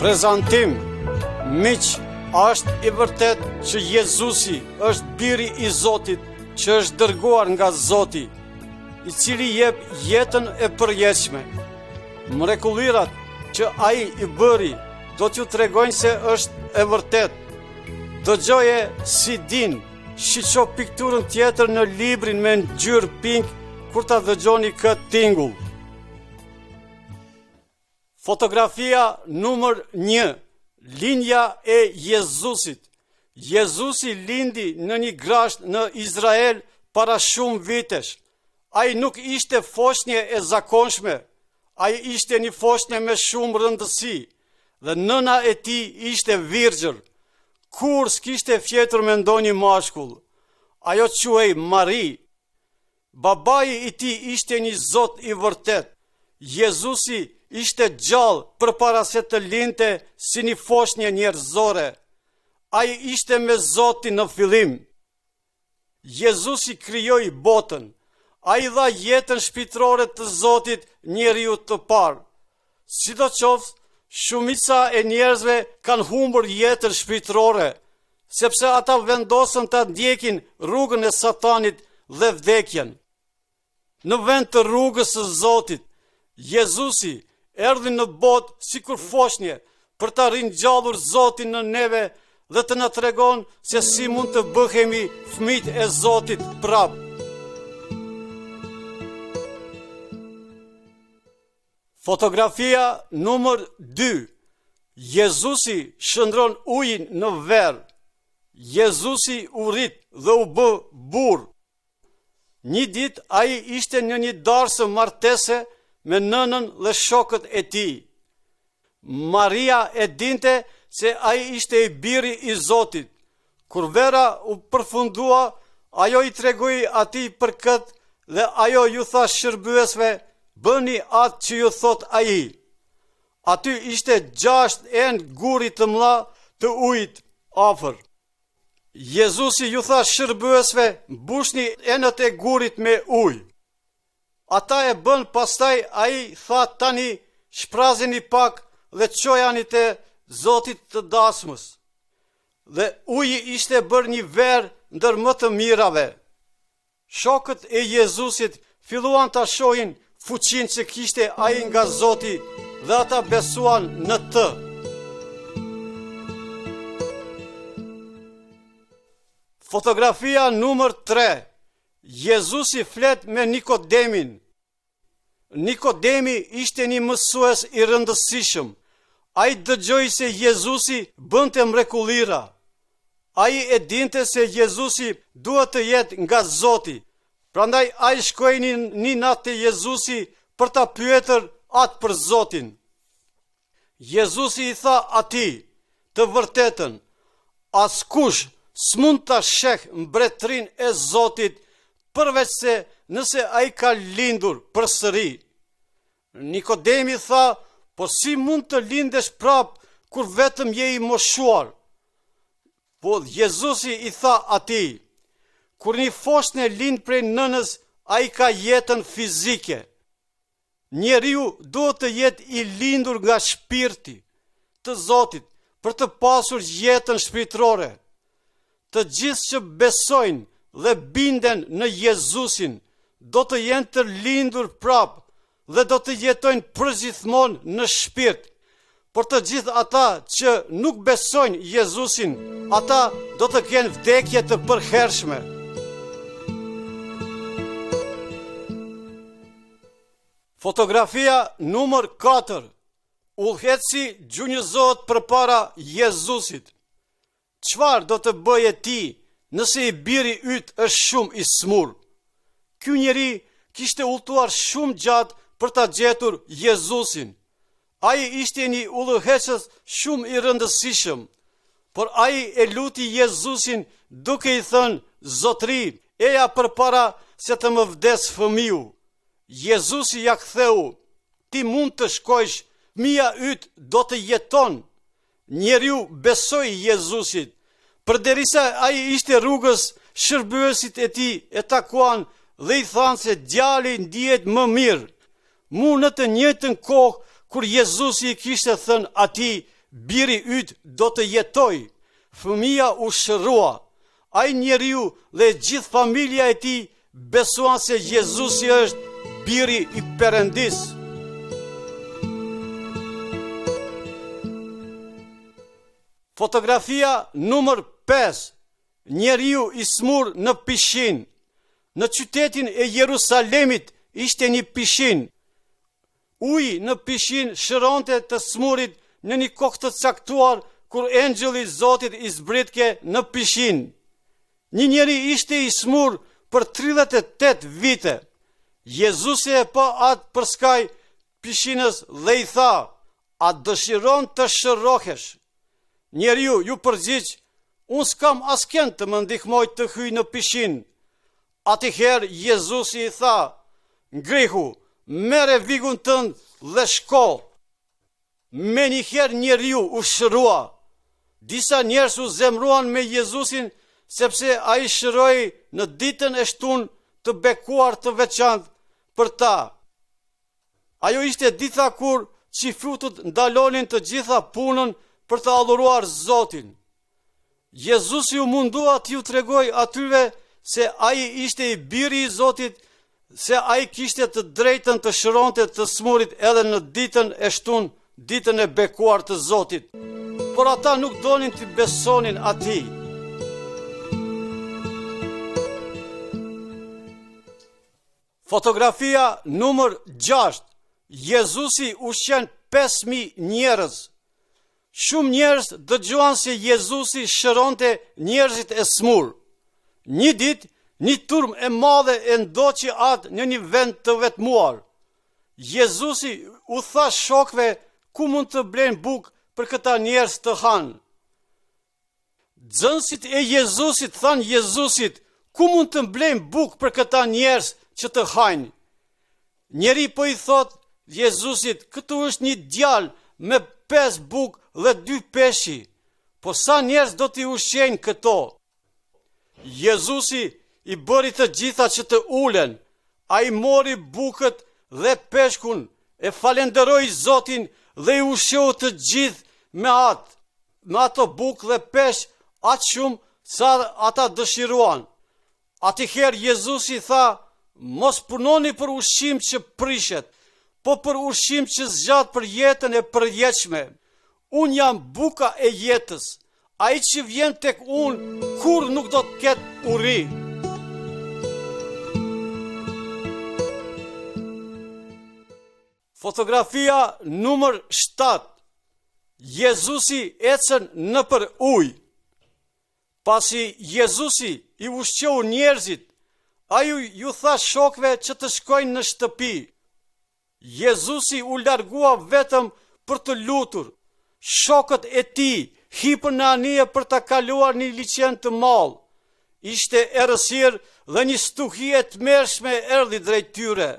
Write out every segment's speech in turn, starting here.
Prezantim, miq, është i vërtet që Jezusi është biri i Zotit, që është dërguar nga Zoti, i cili jep jetën e përjetshme. Mrekullirat që ai i bëri do t'ju tregojnë se është e vërtet. Dëgjoje si din, shiqo pikturën tjetër në librin me ngjyrë pink kur ta dëgjoni këtë tingull. Fotografia numër 1. Linja e Jezusit. Jezusi lindi në një grasht në Izrael para shumë vitesh. Ai nuk ishte foshnje e zakonshme, ai ishte një foshnje me shumë rëndësi, dhe nëna e tij ishte virgjër. Kur s'kishte fjetur me ndonjë mashkull. Ajo quhej Mari. Babai i tij ishte një Zot i vërtet. Jezusi ishte gjallë përpara se të lindte si një foshnje njerëzore. Ai ishte me Zotin në fillim. Jezusi krijoi botën. Ai dha jetën shpirtërore të Zotit njeriu të parë. Sidoqoftë, shumica e njerëzve kanë humbur jetën shpirtërore, sepse ata vendosën ta ndjekin rrugën e Satanit dhe vdekjen. Në vend të rrugës së Zotit, Jezusi erdhi në botë sikur foshnje për ta ringjallur Zotin në neve dhe të na tregon se si mund të bëhemi fëmijë e Zotit prapë. Fotografia numër 2. Jezusi shndron ujin në verë. Jezusi u rrit dhe u bë burr. Një ditë ai ishte në një darkë martese me nënën dhe shokët e tij. Maria e dinte se ai ishte i biri i Zotit. Kur vera u përfundua, ajo i tregoi atij për këtë dhe ajo ju tha shërbyesve: "Bëni atë që ju thot ai." Aty ishte 6 enë guri të mëdha të ujit afër. Jezusi ju tha shërbyesve: "Mbushni enët e gurit me ujë." Ata e bën, pastaj ai tha: "Tani shprazeni pak dhe çojani te Zotit të dasmës." Dhe uji ishte bërë një verë ndër më të mirave. Shokët e Jezusit filluan ta shohin fuqinë që kishte ai nga Zoti dhe ata besuan në të. Fotografia numër 3. Jezusi flet me Nikodemin. Nikodemi ishte një mësues i rëndësishëm. Ai dëgjoi se Jezusi bënte mrekullira. Ai e dinte se Jezusi duhet të jetë nga Zoti. Prandaj ai shkoi një natë te Jezusi për ta pyetur atë për Zotin. Jezusi i tha atij: "Të vërtetën, askush s'mund ta sheh mbretërinë e Zotit përveç se nëse ai ka lindur përsëri." Nikodemi tha: "Po si mund të lindesh prap kur vetëm je i moshuar?" Po Jezusi i tha atij: "Kur një foshnjë lind prej nënës, ai ka jetën fizike. Njeriu duhet të jetë i lindur nga shpirti të Zotit për të pasur jetën shpirtërore. Të gjithë që besojnë dhe binden në Jezusin do të jenë të lindur prapë dhe do të jetojnë përgjithmonë në shpirt. Por të gjithë ata që nuk besojnë Jezusin, ata do të kenë vdekje të përhershme." Fotografia numër 4. Udhëheci gjunjëzohet përpara Jezusit. Çfarë do të bëje ti nëse i biri yt është shumë i smur? Ky njeri kishte udhëtuar shumë gjatë për ta gjetur Jezusin. Ai ishte një udhëheqës shumë i rëndësishëm, por ai e luti Jezusin duke i thënë: "Zotri, eja përpara se të më vdes fëmiu." Jezusi ja ktheu: "Ti mund të shkojsh, fëmia yt do të jeton." Njeriu besoi Jezusit. Përderisa ai ishte rrugës, shërbyesit e tij e takuan dhe i thanë se djali ndihet më mirë. Mu në të njëjtën kohë kur Jezusi i kishte thënë atij: biri yt do të jetoj. Fëmia u shërua. Ai njeriu dhe gjithë familja e tij besuan se Jezusi është biri i Perëndis. Fotografia numër 5. Njeriu i smur në pishin. Në qytetin e Jerusalemit ishte një pishin. Uji në pishin shëronte të smurit në një kohë të caktuar kur engjëlli i Zotit i zbritke në pishin. Një njeri ishte i smur për 38 vite. Jezusi e pa atë për skaj pishinës dhe i tha: "A dëshiron të shërohesh?" Njeriu ju përgjigj: "Unë s'kam asken të më ndihmoj të hyj në pishin." Atëherë Jezusi i tha: "Ngrihu, mere vigun tënd dhe shko." Me njëherë njeriu u shërua. Disa njerëz u zemruan me Jezusin sepse ai shëroi në ditën e shtunë të bekuar të veçantë për ta. Ajo ishte dita kur qifutët ndalonin të gjitha punën për të adhuruar Zotin. Jezusi u mundua t'ju tregoj atyre se ai ishte i biri i Zotit, se ai kishte të drejtën të shëronte të smurit edhe në ditën e shtunë, ditën e bekuar të Zotit. Por ata nuk donin të besonin atij. Fotografia numër 6. Jezusi ushqen 5.000 njerëz. Shumë njerëz dëgjuan se Jezusi shëronte njerëzit e smur. Një ditë, një turm e madhe e ndoqi atë në një vend të vetmuar. Jezusi u tha shokëve ku mund të blejnë bukë për këta njerëz të hanë. Xënësit e Jezusit thanë Jezusit: "Ku mund të blejnë bukë për këta njerëz që të hajnë?" Njeri po i thot Jezusit: "Këtu është një djalë me 5 bukë dhe 2 peshqi, po sa njerëz do t'i ushqejnë këto?" Jezusi i bëri të gjitha që të ulen. Ai mori bukët dhe peshkun, e falenderoi Zotin dhe i ushqeu të gjithë me ato bukë dhe peshq, aq shumë sa ata dëshiruan. Atëherë Jezusi tha: "Mos punoni për ushqim që prishet, po për ushqim që zgjat për jetën e përjetshme. Unë jam buka e jetës. Ai që vjen tek unë kur nuk do të ketë uri." Fotografia numër 7. Jezusi ecën nëpër ujë. Pasi Jezusi i ushqeu njerëzit, ai ju tha shokëve që të shkojnë në shtëpi. Jezusi u largua vetëm për të lutur. Shokët e tij hipën në anije për ta kaluar një liçen të madh. Ishte errësirë dhe një stuhi e tmerrshme erdhi drejt tyre.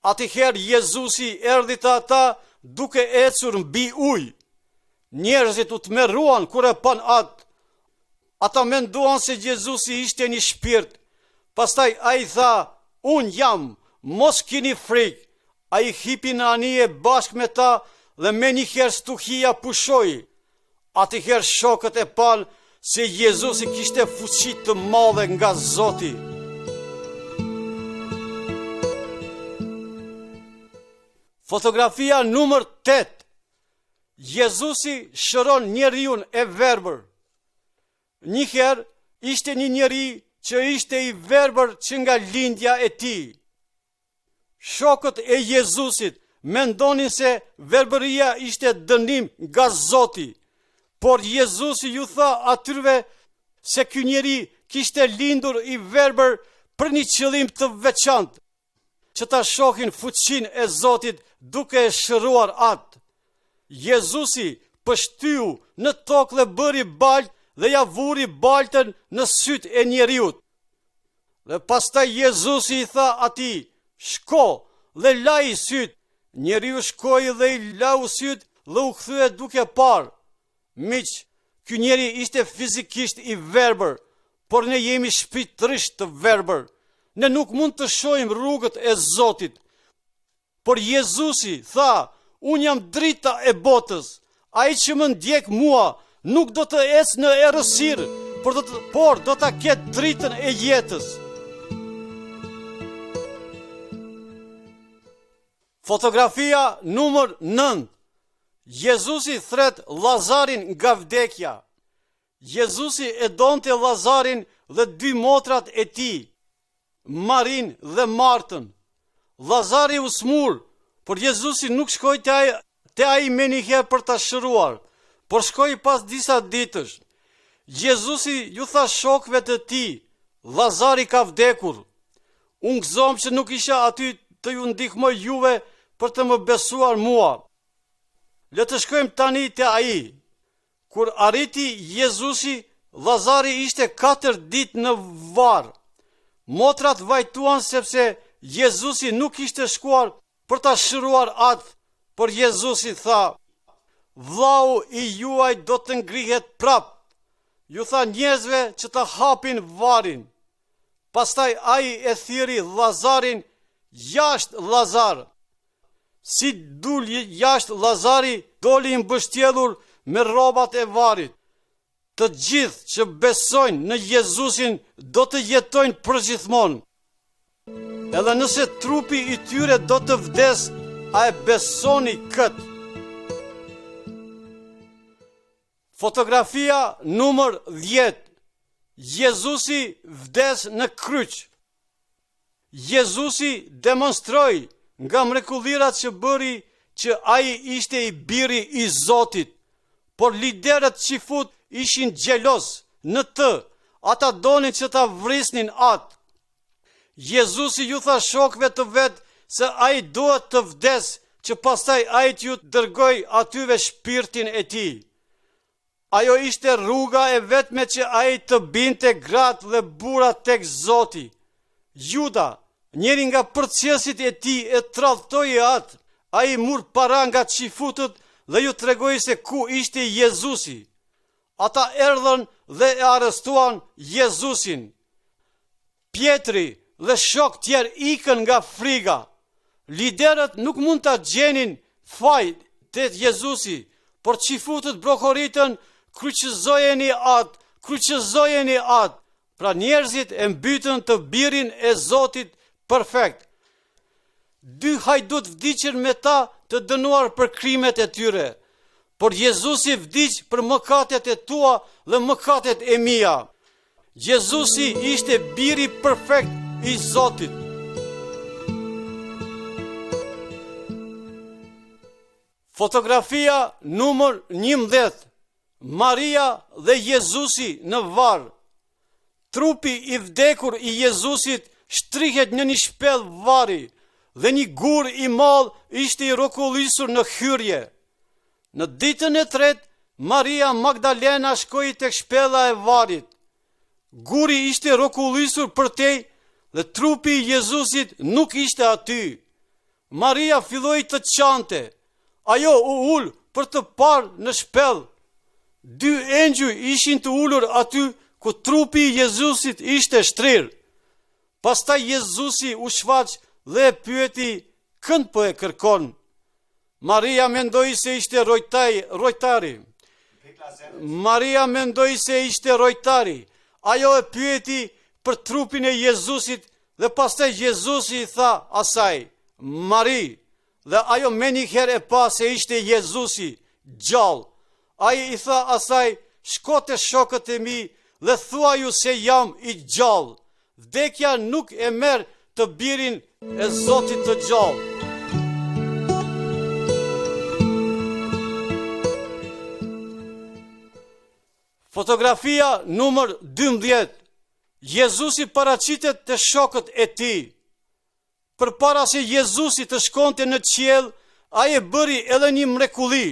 Atëherë Jezusi erdhi te ata duke ecur mbi ujë. Njerëzit u tmerruan kur e pan atë. Ata menduan se Jezusi ishte një shpirt. Pastaj ai tha: "Unë jam, mos kini frikë." Ai hipi në anije bashkë me ta dhe me njëherë stuhia pushoi. Atëherë shokët e pan se Jezusi kishte fuqi të madhe nga Zoti. Fotografia numër 8. Jezusi shëron njeriun e verbër. Njëherë ishte një njeri që ishte i verbër që nga lindja e tij. Shokët e Jezusit mendonin se verbëria ishte dënim nga Zoti, por Jezusi ju tha atyre se ky njeri kishte lindur i verbër për një qëllim të veçantë, që ta shohin fuqinë e Zotit duke e shëruar atë. Jezusi pështyu në tokë dhe bëri baltë dhe ja vuri baltën në sytë e njeriut. Dhe pastaj Jezusi i tha atij: "Shko dhe laj sytë." Njeriu shkoi dhe i lau sytë dhe u kthye duke parë. Miq, ky njeri ishte fizikisht i verbër, por ne jemi shpirtërisht të verbër. Ne nuk mund të shohim rrugët e Zotit. Por Jezusi tha: "Unë jam drita e botës. Ai që më ndjek mua nuk do të ecë në errësirë, por do ta ketë dritën e jetës. Fotografia numër 9. Jezusi thret Lazarin nga vdekja. Jezusi e donte Lazarin dhe dy motrat e tij, Marin dhe Martën. Lazari u smur, por Jezusi nuk shkoi te ai me njëherë për ta shëruar, por shkoi pas disa ditësh. Jezusi ju tha shokëve të tij, Lazari ka vdekur. Unë gëzom që nuk isha aty të ju ndihmoj juve për të më besuar mua. Le të shkojmë tani te ai. Kur arriti Jezusi, Lazari ishte 4 ditë në varr. Motrat vajtuan sepse Jezusi nuk ishte shkuar për ta shëruar atë, por Jezusi tha, vllau i juaj do të ngrihet prap. Ju tha njerëzve që të hapin varrin. Pastaj ai e thiri Lazarin jashtë Lazar. Si dul jashtë Lazari, doli i mbështjellur me rrobat e varrit. Të gjithë që besojnë në Jezusin do të jetojnë përgjithmonë. Edhe nëse trupi i tyre do të vdes, a e besoni këtë? Fotografia numër 10. Jezusi vdes në kryq. Jezusi demonstroi nga mrekullirat që bëri që ai ishte i biri i Zotit, por liderët qifut ishin xhelos në të, ata donin që ta vrisnin atë. Jezusi ju tha shokëve të vet se ai duhet të vdes, që pastaj ai t'ju dërgoj atyve shpirtin e tij. Ajo ishte rruga e vetme që ai të binte gratë dhe burrat tek Zoti. Juda, njeri nga përcjellësit e tij, e tradhtoi atë. Ai mur para nga qifutët dhe ju tregoi se ku ishte Jezusi. Ata erdhën dhe e arrestuan Jezusin. Pjetri dhe shok tjerë ikën nga friga. Liderët nuk mund ta gjenin faj te Jezusi, por qifutët brokoritën, kryqëzojeni atë. Pra njerëzit e mbytën të birin e Zotit perfekt. 2 hajdut vdiqën me ta të dënuar për krimet e tyre, por Jezusi vdiq për mëkatet e tua dhe mëkatet e mia. Jezusi ishte biri perfekt i Zotit. Fotografia numër 11. Maria dhe Jezusi në varr. Trupi i vdekur i Jezusit shtrihet në një shpellë varri dhe një gur i madh ishte i rrokullisur në hyrje. Në ditën e tretë, Maria Magdalena shkoi tek shpella e varrit. Guri ishte rrokullisur përtej dhe trupi i Jezusit nuk ishte aty. Maria filloi të qante. Ajo u ul për të parë në shpellë. 2 engjëj ishin të ulur aty ku trupi i Jezusit ishte shtrirë. Pastaj Jezusi u shfaq dhe e pyeti, kënd po e kërkon? Maria mendoi se ishte rojtari. Ajo e pyeti për trupin e Jezusit dhe pastaj Jezusi i tha asaj, Mari, dhe ajo menjëherë e pa se ishte Jezusi gjallë. Ai i tha asaj, shko te shokët e mi dhe thua ju se jam i gjallë. Vdekja nuk e merr të birin e Zotit të gjallë. Fotografia numër 12. Jezusi paraqitet te shokët e tij. Përpara se Jezusi të shkonte në qiell, ai e bëri edhe një mrekulli.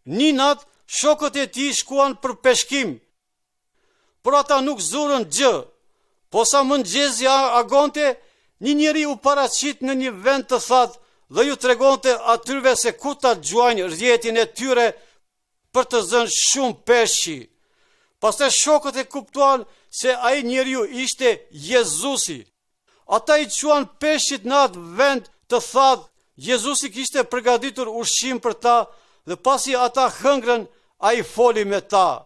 Një natë shokët e tij shkuan për peshkim, por ata nuk zurën gjë. Posa mëngjesi agonte, një njeri u paraqit në një vend të thatë dhe ju tregonte atyre se ku ta gjuajnë rjetin e tyre për të zënë shumë peshqi. Pastaj shokët e kuptuan se ai njeriu ishte Jezusi. Ata i quan peshqit në atë vend të thatë. Jezusi kishte përgatitur ushqim për ta dhe pasi ata hëngrën, a i foli me ta.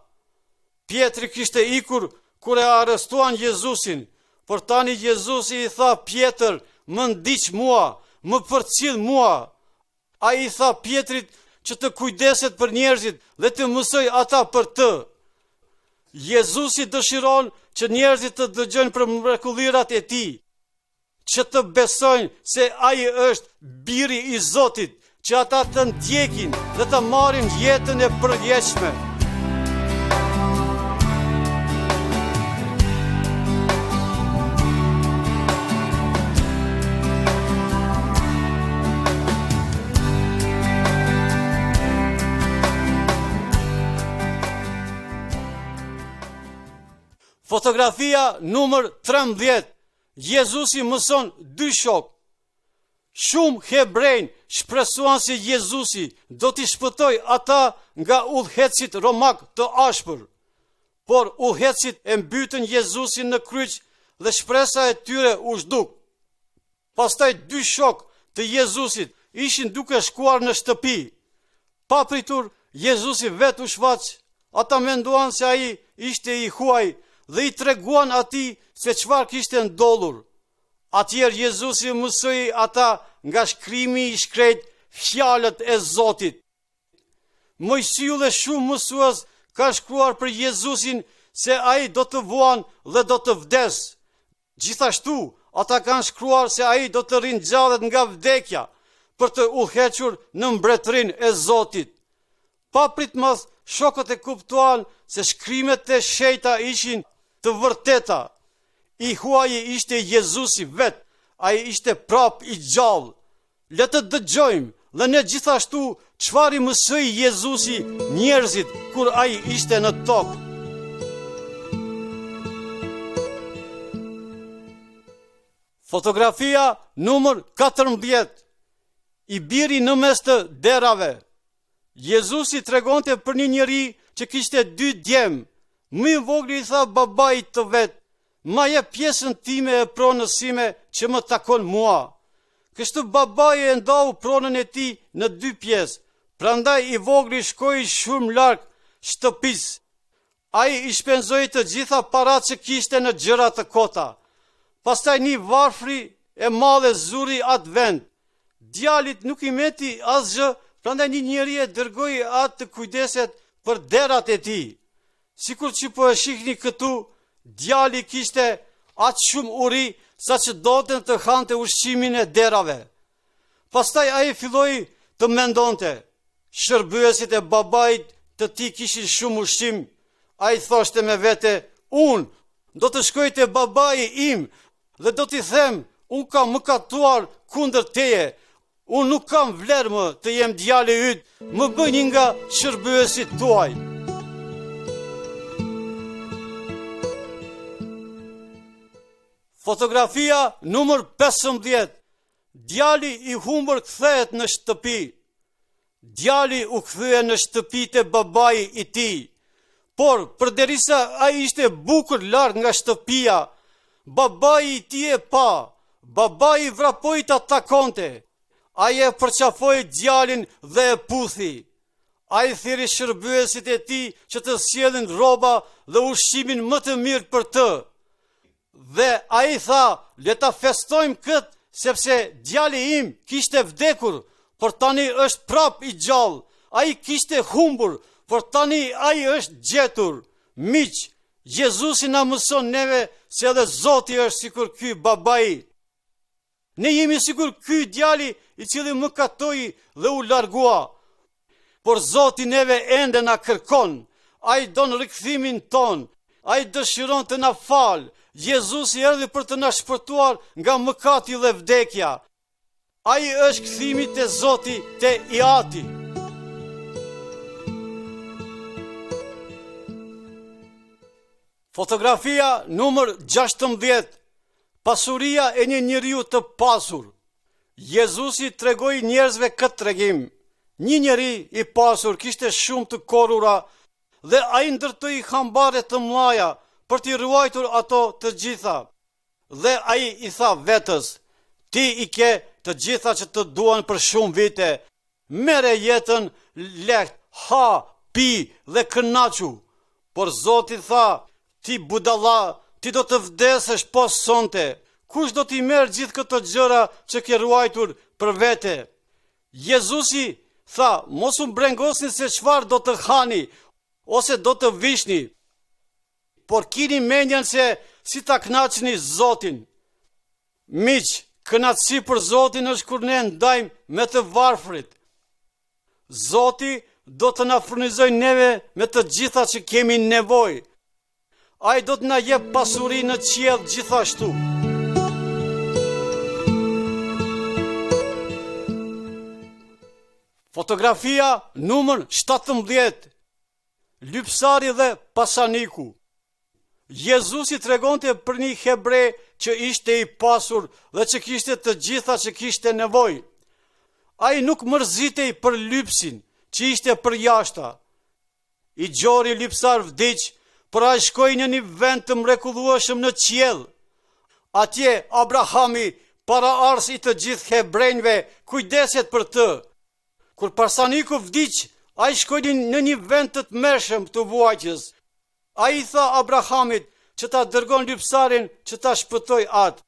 Pietri kishte ikur kur e arrestuan Jezusin, por tani Jezusi i tha Pjetër, më ndiq mua, më përcjell mua. A i tha Pietrit që të kujdeset për njerëzit dhe të mësoj ata për të. Jezusi dëshiron që njerëzit të dëgjojnë për mrekullirat e tij, që të besojnë se ai është biri i Zotit, që ata të ndjekin dhe të marrin jetën e përjetshme. Fotografia numër 13. Jezusi mëson dy shok. Shumë hebrejnë shpresuan se Jezusi do t'i shpëtoj ata nga udhëhecit romak të ashpër. Por udhëhecit e mbytën Jezusin në kryq dhe shpresa e tyre u zhduk. Pastaj dy shok të Jezusit ishin duke shkuar në shtëpi. Papritur, Jezusi vetë u shfaq. Ata menduan se ai ishte i huaj dhe i treguan atij se çfarë kishte ndodhur. Atëherë Jezusi mësoi ata nga shkrimi i shkret fjalët e Zotit. Mojsiu dhe shumë mësues ka shkruar për Jezusin se ai do të vuan dhe do të vdes. Gjithashtu, ata kanë shkruar se ai do të rinjallët nga vdekja për të udhëhequr në mbretërinë e Zotit. Papritmas, shokët e kuptuan se shkrimet e shenjta ishin të vërteta. I huaji ishte Jezusi vetë, ai ishte prap i gjallë. Le të dëgjojmë dhe ne gjithashtu çfarë i mësoi Jezusi njerëzit kur ai ishte në tokë. Fotografia numër 14. I biri në mes të derave. Jezusi tregonte për një njeri që kishte 2 djemë. Më i vogël i tha babait të vet, ma jep pjesën time e pronës sime që më takon mua. Kështu babai e ndau pronën e tij në 2 pjesë. Prandaj i vogëli shkoi shumë larg shtëpisë. Ai i shpenzoi të gjitha paratë që kishte në gjëra të kota. Pastaj një varfri e madhe zuri atë vend. Djalit nuk i meti asgjë, prandaj një njeri e dërgoi atë të kujdeset për derat e tij. Sikur që po e shihni këtu, djali kishte atë shumë uri sa që doten të hante ushqimin e derave. Pastaj ai filloi të mendonte. Shërbyesit e babait të tij kishin shumë ushqim. Ai thoshte me vete, unë do të shkoj te babai im dhe do t'i them, unë kam mëkatuar kundër teje. Unë nuk kam vlerë më të jem djali yt, më bëj një nga shërbyesit tuaj. Fotografia numër 15. Djali i humbur kthehet në shtëpi. Djali u kthye në shtëpitë e babai i tij. Por përderisa ai ishte bukur larg nga shtëpia, babai i tij e pa. Babai vrapoi ta takonte. Ai e përqafoi djalin dhe e puthi. Ai thiri shërbyesit e tij që të sjellin rroba dhe ushqimin më të mirë për të. Dhe a i tha, le ta festojmë këtë, sepse djali im kishte vdekur, por tani është prap i gjallë. A i kishte humbur, por tani a i është gjetur. Miq, Jezusi na mëson neve se edhe Zoti është sikur ky babai. Ne jemi sikur ky djali i cili mëkatoi dhe u largua. Por Zoti neve ende na kërkon. Ai don rikthimin ton. Ai dëshiron të na falë. Jezusi erdhi për të na shpëtuar nga mëkati dhe vdekja. Ai është kthimi te Zoti te Iati. Fotografia numër 16. Pasuria e një njeriu të pasur. Jezusi tregoi njerëzve këtë tregim. Një njeri i pasur kishte shumë të korrura dhe ai ndërtoi hambare të mëdha për t'i ruajtur ato të gjitha. Dhe ai i tha vetës, ti i ke të gjitha që të duan për shumë vite, mere jetën lehtë, ha, pi dhe kënaqu. Por Zoti tha, ti budalla, ti do të vdesësh pas sonte. Kush do t'i merr gjithë këto gjëra që ke ruajtur për vete? Jezusi tha, mos u brengosni se çfarë do të hani ose do të vishni, por kini mendjen se si ta kënaqni Zotin. Miq, kënaqësi për Zotin është kur ne ndajmë me të varfrit. Zoti do të na furnizojë neve me të gjitha që kemi nevojë. Ai do të na jep pasuri në qiell gjithashtu. Fotografia numër 17. Lypsari dhe pasaniku. Jezusi tregonte për një hebre që ishte i pasur dhe që kishte të gjitha që kishte nevojë. Ai nuk mërzitej për lypsin që ishte për jashta. I gjori lypsar vdiq, por ai shkoi në një vend të mrekullueshëm në qiell. Atje Abrahami, paraardhës i të gjithë hebrejve, kujdeset për të. Kur pasaniku vdiq, ai shkoi në një vend të tmerrshëm të vuajtjes. Ai tha Abrahamit që ta dërgon lypsarin që ta shpëtoj atë.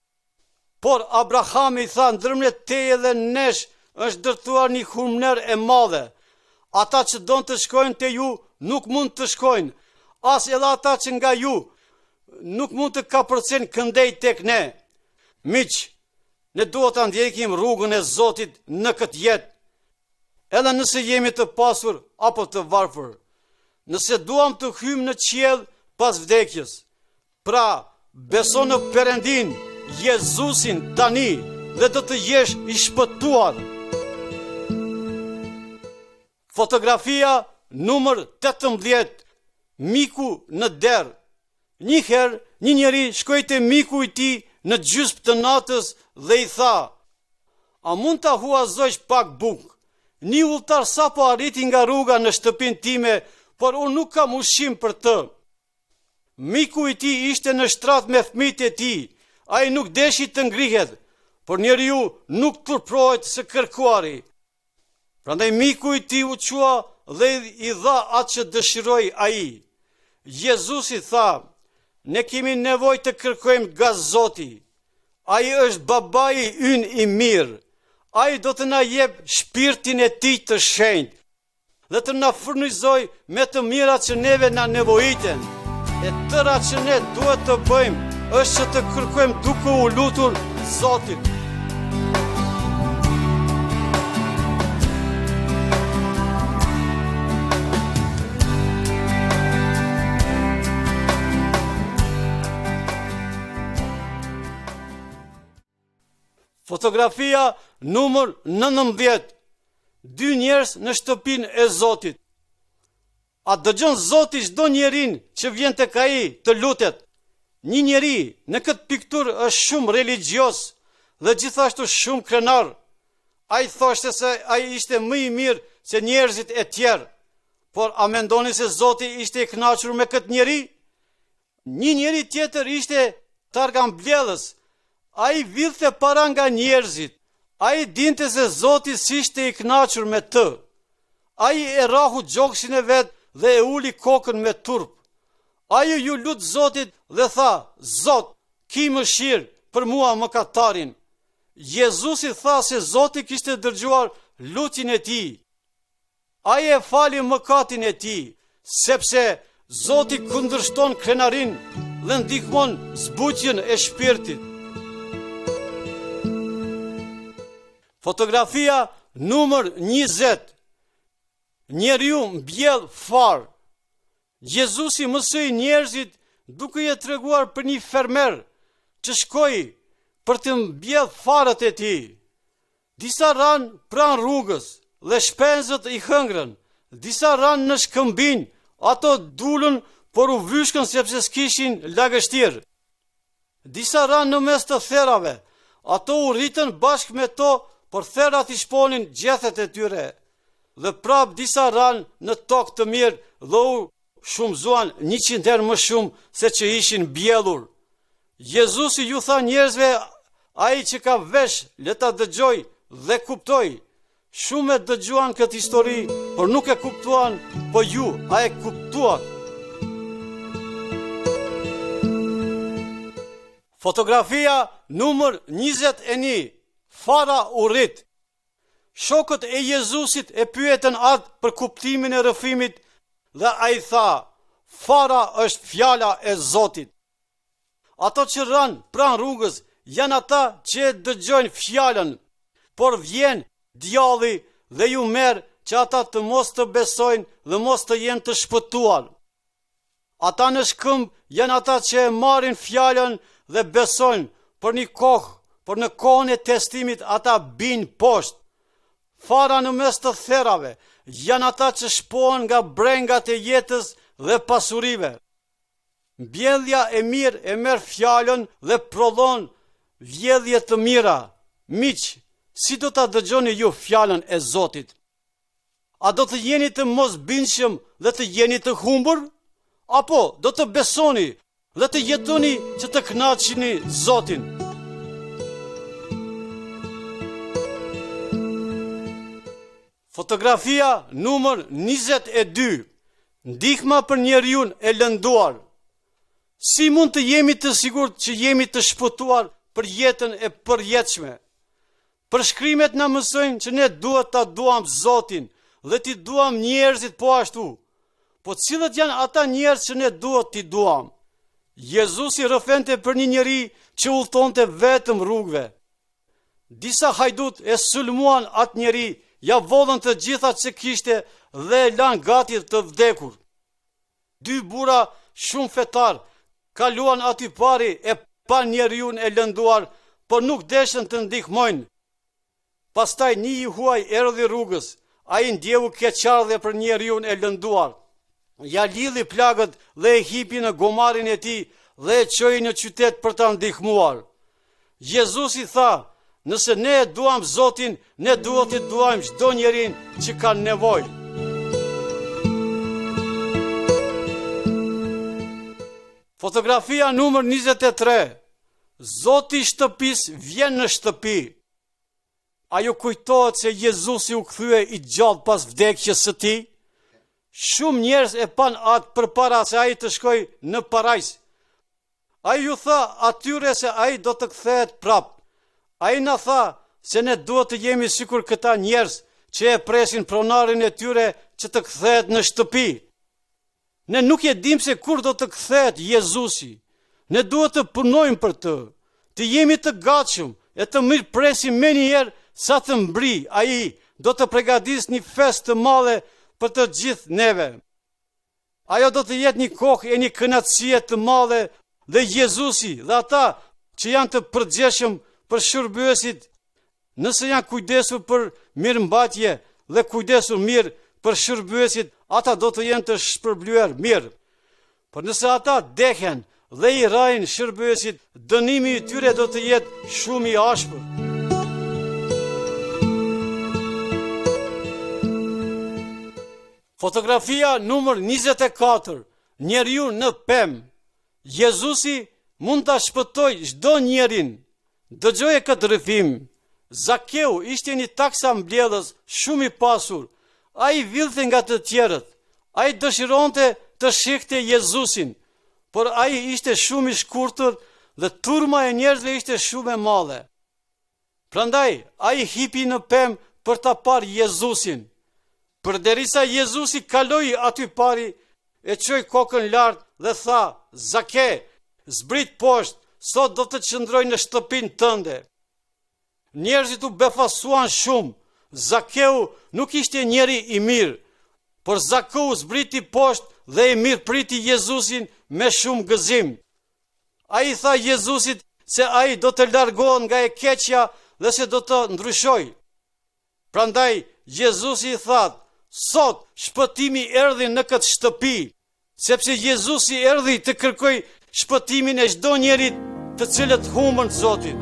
Por Abrahami tha, ndërmjet teje dhe nesh është dërtuar një humner e madhe. Ata që don të shkojnë te ju nuk mund të shkojnë, as edhe ata që nga ju nuk mund të kapërcen këndej tek ne. Miq, ne duhet ta ndjekim rrugën e Zotit në këtë jetë, edhe nëse jemi të pasur apo të varfër. Nëse duam të hyjmë në qiell pas vdekjes, pra beso në Perëndin, Jezusin tani dhe do të jesh i shpëtuar. Fotografia numër 18. Miku në derë. Një herë, një njeri shkoi te miku i tij në gjysmë të natës dhe i tha, a mund ta huazojsh pak bukë? Një udhëtar sapo arriti nga rruga në shtëpinë time, por unë nuk kam ushqim për të. Miku i tij ishte në shtrat me fëmijët e tij. Ai nuk deshi të ngrihet, por njeriu nuk turprohet së kërkuari. Prandaj miku i tij u qua dhe i dha atë që dëshiroi ai. Jezusi tha, ne kemi nevojë të kërkojmë nga Zoti. Ai është babai ynë i mirë. Ai do të na jep shpirtin e tij të shenjtë dhe të na furnizoj me të mirat që neve na nevojiten. E tëra që ne duhet të bëjmë është që të kërkojmë duke u lutur Zotit. Fotografia numër 19. 2 njerëz në shtëpinë e Zotit. A dëgjon Zoti çdo njerin që vjen tek ai të lutet? Një njeri në këtë pikturë është shumë religios dhe gjithashtu shumë krenar. Ai thoshte se ai ishte më i mirë se njerëzit e tjerë. Por a mendoni se Zoti ishte i kënaqur me këtë njeri? Një njeri tjetër ishte targan mbledhës. Ai villte para nga njerëzit. Ai dinte se Zoti s'ishte i kënaqur me të. Ai e rahu gjoksin e vet dhe e uli kokën me turp. Ai ju lut Zotit dhe tha, Zot, ki mëshirë për mua mëkatarin. Jezusi tha se Zoti kishte dëgjuar lutjen e tij. Ai e fali mëkatin e tij, sepse Zoti kundërshton krenarin dhe ndihmon zbutjen e shpirtit. Fotografia numër 20. Njeriu mbjell far. Jezusi mësoi njerëzit duke i treguar për një fermer që shkoi për të mbjell farët e tij. Disa ran pranë rrugës dhe shpenzët i hëngrën. Disa ran në shkëmbinj, ato dulën por u vyshkën sepse s'kishin lagështir. Disa ran në mes të therrave, ato u rritën bashkë me to, por therrat i shponin gjethet e tyre. Dhe prap disa ran në tokë të mirë dhe u shumëzuan 100 herë më shumë se që ishin mbjellur. Jezusi ju tha njerëzve, ai që ka vesh le ta dëgjoj dhe kuptoj. Shumë e dëgjuan këtë histori, por nuk e kuptuan, po ju a e kuptuat. Fotografia numër 21. Fara u rrit. Shokët e Jezusit e pyetën atë për kuptimin e rrëfimit dhe ai tha: Fara është fjala e Zotit. Ato që rënë pranë rrugës janë ata që e dëgjojnë fjalën, por vjen djalli dhe ju merr që ata të mos të besojnë dhe mos të jenë të shpëtuar. Ata në shkëmb janë ata që e marrin fjalën dhe besojnë për një kohë, por në kohën e testimit ata bin poshtë. Fara në mes të therrave janë ata që shpohen nga brengat e jetës dhe pasurive. Mbjellja e mirë e merr fjalën dhe prodhon vjedhje të mira. Miq, si do ta dëgjoni ju fjalën e Zotit? A do të jeni të mosbindshëm dhe të jeni të humbur? Apo do të besoni dhe të jetoni që të kënaqeni Zotin? Fotografia numër 22. Ndihma për njeriu e lënduar. Si mund të jemi të sigurt që jemi të shpëtuar për jetën e përjetshme? Përshkrimet na mësojnë që ne duhet ta duam Zotin dhe ti duam njerëzit po ashtu. Po cilët janë ata njerëz që ne duhet t'i duam? Jezusi rrëfente për një njeri që udhtonte vetëm rrugëve. Disa hajdut e sulmuan atë njeri, ja vodhën të gjitha që kishte dhe e lanë gati të vdekur. 2 burra shumë fetar kaluan aty pari e pa njeriu e lënduar, por nuk deshën të ndihmojnë. Pastaj një i huaj erdhi rrugës, ai ndjehu keqardhje për njeriu e lënduar. Ja lidhi plagët dhe e hipi në gomarin e tij dhe e çoi në qytet për ta ndihmuar. Jezusi tha: nëse ne e duam Zotin, ne duhet të duajmë çdo njerin që ka nevojë. Fotografia numër 23. Zoti i shtëpisë vjen në shtëpi. Ajo kujtohet se Jezusi u kthye i gjallë pas vdekjes së tij. Shumë njerëz e pan atë përpara se ai të shkojë në parajs. Ai ju tha atyre se ai do të kthehet prap. Ai na tha se ne duhet të jemi sikur këta njerëz që e presin pronarin e tyre që të kthehet në shtëpi. Ne nuk e dim se kur do të kthehet Jezusi. Ne duhet të punojmë për të, të jemi të gatshëm e të mirë presim menjëherë sa të mbri. Ai do të përgatis një festë të madhe për të gjithë neve. Ajo do të jetë një kohë e një kënaqësie të madhe dhe Jezusi dhe ata që janë të përgjeshëm për shërbyesit, nëse janë kujdesur për mirëmbajtje dhe kujdesur mirë për shërbyesit, ata do të jenë të shpërblyer mirë. Por nëse ata dehen dhe i rajnë shërbyesit, dënimi i tyre do të jetë shumë i ashpër. Fotografia numër 24. Njeriu në pemë. Jezusi mund ta shpëtojë çdo njerin. Dëgjoje këtë rrëfim. Zakeu ishte një taksa mbledhës shumë i pasur. Ai villte nga të tjerët. Ai dëshironte të shihte Jezusin, por ai ishte shumë i shkurtër dhe turma e njerëzve ishte shumë e madhe. Prandaj ai hipi në pemë për ta parë Jezusin. Përderisa Jezusi kaloi aty pari, e çoi kokën lart dhe tha: Zake, zbrit poshtë, sot do të qëndroj në shtëpinë tënde. Njerëzit u befasuan shumë. Zakeu nuk ishte njeri i mirë, por Zakeu zbriti poshtë dhe i mirë priti Jezusin me shumë gëzim. Ai tha Jezusit se ai do të largohet nga e keqja dhe se do të ndryshojë. Prandaj Jezusi i tha: sot shpëtimi erdhi në këtë shtëpi, sepse Jezusi erdhi të kërkoj shpëtimin e çdo njerit të cilët humbën Zotin.